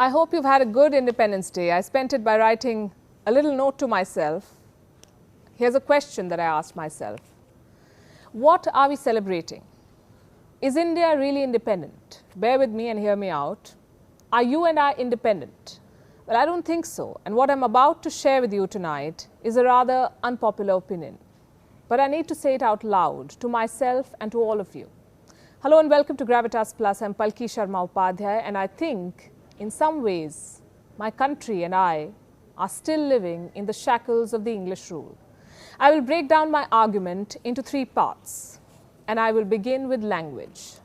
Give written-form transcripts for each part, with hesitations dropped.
I hope you've had a good Independence Day. I spent it by writing a little note to myself. Here's a question that I asked myself. What are we celebrating? Is India really independent? Bear with me and hear me out. Are you and I independent? Well, I don't think so. And what I'm about to share with you tonight is a rather unpopular opinion. But I need to say it out loud to myself and to all of you. Hello and welcome to Gravitas Plus. I'm Palki Sharma Upadhyay, and I think in some ways my country and I are still living in the shackles of the English rule. I will break down my argument into three parts, and I will begin with language.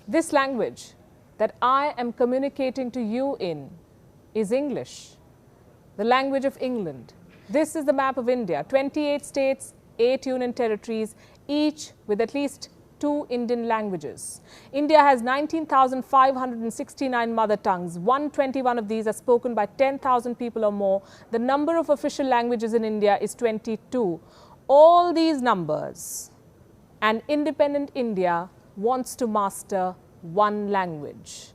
This language that I am communicating to you in is English, the language of England. This is the map of India, 28 states, 8 union territories, each with at least 2 Indian languages. India has 19,569 mother tongues. 121 of these are spoken by 10,000 people or more. The number of official languages in India is 22. All these numbers, and independent India wants to master one language,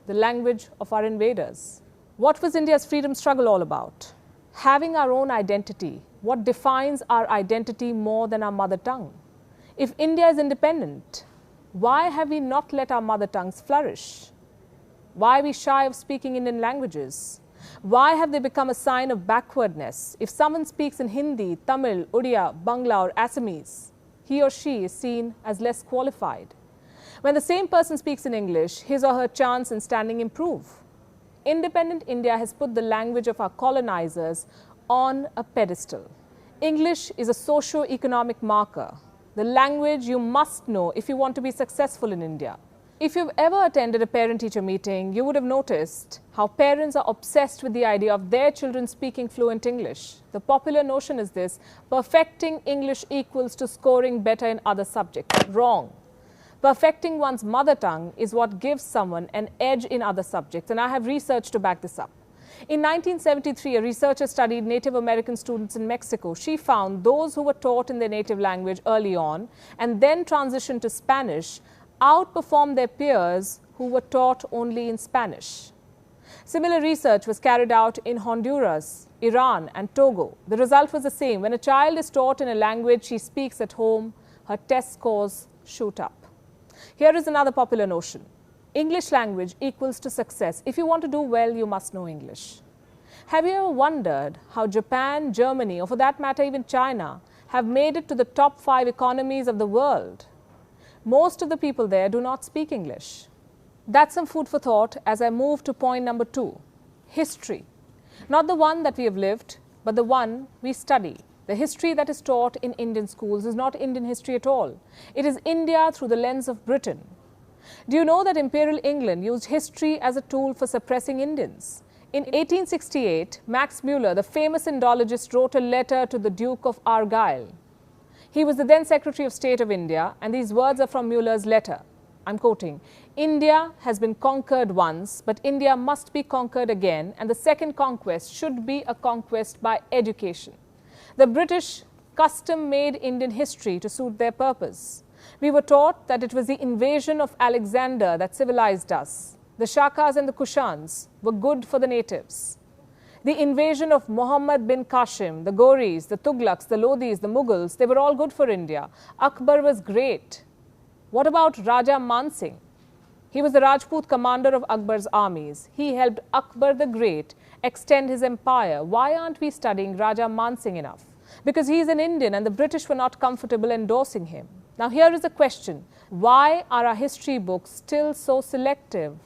the language of our invaders. What was India's freedom struggle all about? Having our own identity. What defines our identity more than our mother tongue? If India is independent, why have we not let our mother tongues flourish? Why are we shy of speaking Indian languages? Why have they become a sign of backwardness? If someone speaks in Hindi, Tamil, Odia, Bangla or Assamese, he or she is seen as less qualified. When the same person speaks in English, his or her chance in standing improve. Independent India has put the language of our colonizers on a pedestal. English is a socio-economic marker, the language you must know if you want to be successful in India. If you've ever attended a parent-teacher meeting, you would have noticed how parents are obsessed with the idea of their children speaking fluent English. The popular notion is this: perfecting English equals to scoring better in other subjects. Wrong. Perfecting one's mother tongue is what gives someone an edge in other subjects, and I have research to back this up. In 1973, a researcher studied Native American students in Mexico. She found those who were taught in their native language early on and then transitioned to Spanish outperformed their peers who were taught only in Spanish. Similar research was carried out in Honduras, Iran and Togo. The result was the same. When a child is taught in a language she speaks at home, her test scores shoot up. Here is another popular notion. English language equals to success. If you want to do well, you must know English. Have you ever wondered how Japan, Germany, or for that matter even China, have made it to the top 5 economies of the world? Most of the people there do not speak English. That's some food for thought as I move to point number 2, history. Not the one that we have lived, but the one we study. The history that is taught in Indian schools is not Indian history at all. It is India through the lens of Britain. Do you know that Imperial England used history as a tool for suppressing Indians? In 1868, Max Muller, the famous Indologist, wrote a letter to the Duke of Argyll. He was the then Secretary of State of India, and these words are from Muller's letter. I'm quoting, "India has been conquered once, but India must be conquered again, and the second conquest should be a conquest by education." The British custom-made Indian history to suit their purpose. We were taught that it was the invasion of Alexander that civilized us. The Shakas and the Kushans were good for the natives. The invasion of Muhammad bin Qasim, the Ghoris, the Tughlaqs, the Lodhis, the Mughals, they were all good for India. Akbar was great. What about Raja Man Singh? He was the Rajput commander of Akbar's armies. He helped Akbar the Great extend his empire. Why aren't we studying Raja Man Singh enough? Because he is an Indian and the British were not comfortable endorsing him. Now here is a question. Why are our history books still so selective?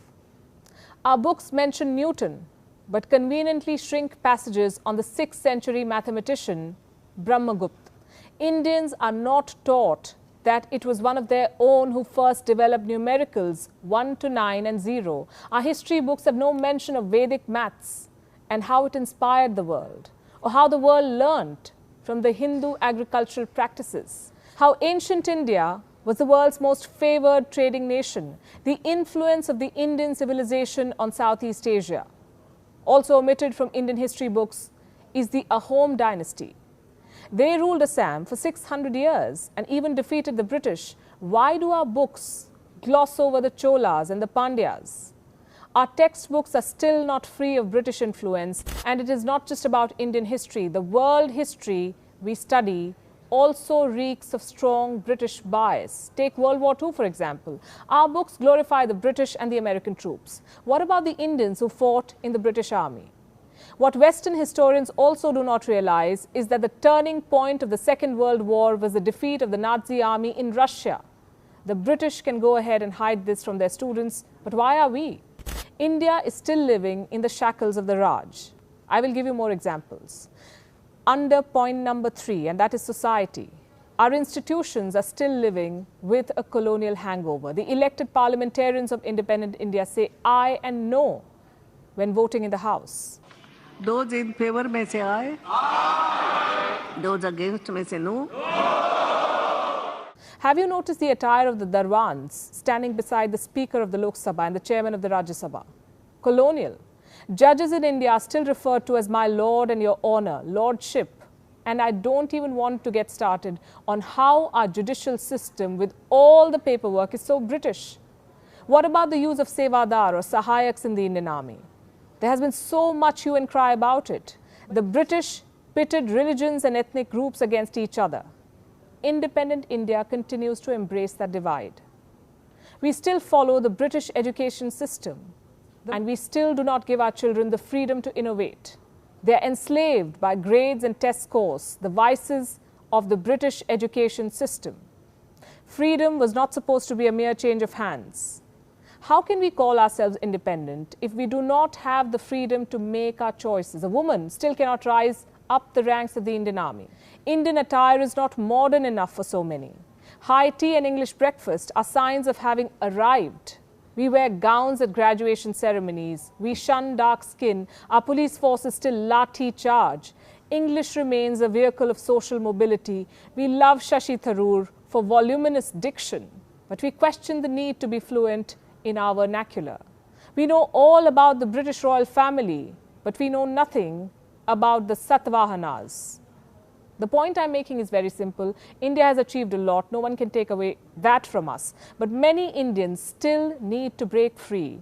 Our books mention Newton, but conveniently shrink passages on the 6th century mathematician Brahmagupta. Indians are not taught that it was one of their own who first developed numericals 1 to 9 and 0. Our history books have no mention of Vedic maths and how it inspired the world, or how the world learnt from the Hindu agricultural practices. How ancient India was the world's most favored trading nation, the influence of the Indian civilization on Southeast Asia. Also omitted from Indian history books is the Ahom dynasty. They ruled Assam for 600 years and even defeated the British. Why do our books gloss over the Cholas and the Pandyas? Our textbooks are still not free of British influence, and it is not just about Indian history. The world history we study also reeks of strong British bias. Take World War II, for example. Our books glorify the British and the American troops. What about the Indians who fought in the British Army? What Western historians also do not realize is that the turning point of the Second World War was the defeat of the Nazi army in Russia. The British can go ahead and hide this from their students, but why are we? India is still living in the shackles of the Raj. I will give you more examples. Under point number 3, and that is society. Our institutions are still living with a colonial hangover. The elected parliamentarians of independent India say aye and no when voting in the House. Those in favor may say aye. Those against may say no. Have you noticed the attire of the Darwans standing beside the Speaker of the Lok Sabha and the Chairman of the Rajya Sabha? Colonial. Judges in India are still referred to as my lord and your honor, lordship. And I don't even want to get started on how our judicial system with all the paperwork is so British. What about the use of sevadar or sahayaks in the Indian army? There has been so much hue and cry about it. The British pitted religions and ethnic groups against each other. Independent India continues to embrace that divide. We still follow the British education system. And we still do not give our children the freedom to innovate. They are enslaved by grades and test scores, the vices of the British education system. Freedom was not supposed to be a mere change of hands. How can we call ourselves independent if we do not have the freedom to make our choices? A woman still cannot rise up the ranks of the Indian army. Indian attire is not modern enough for so many. High tea and English breakfast are signs of having arrived. We wear gowns at graduation ceremonies. We shun dark skin. Our police forces still lathi charge. English remains a vehicle of social mobility. We love Shashi Tharoor for voluminous diction, but we question the need to be fluent in our vernacular. We know all about the British royal family, but we know nothing about the Satavahanas. The point I'm making is very simple. India has achieved a lot. No one can take away that from us. But many Indians still need to break free.